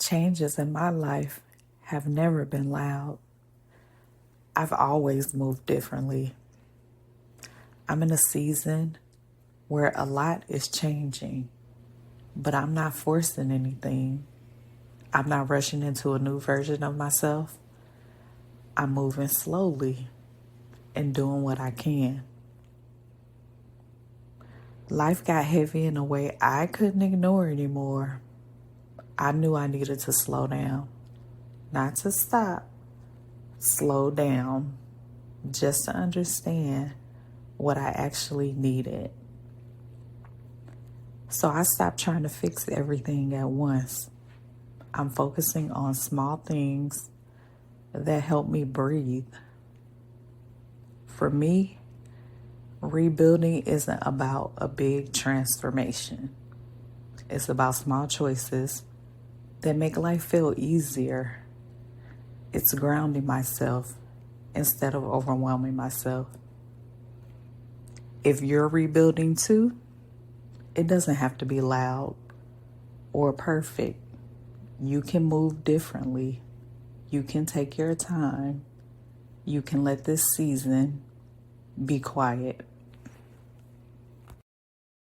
Changes in my life have never been loud. I've always moved differently. I'm in a season where a lot is changing, but I'm not forcing anything. I'm not rushing into a new version of myself. I'm moving slowly and doing what I can. Life got heavy in a way I couldn't ignore anymore. I knew I needed to slow down, not to stop, slow down, just to understand what I actually needed. So I stopped trying to fix everything at once. I'm focusing on small things that help me breathe. For me, rebuilding isn't about a big transformation. It's about small choices that make life feel easier. It's grounding myself instead of overwhelming myself. If you're rebuilding too, it doesn't have to be loud or perfect. You can move differently. You can take your time. You can let this season be quiet.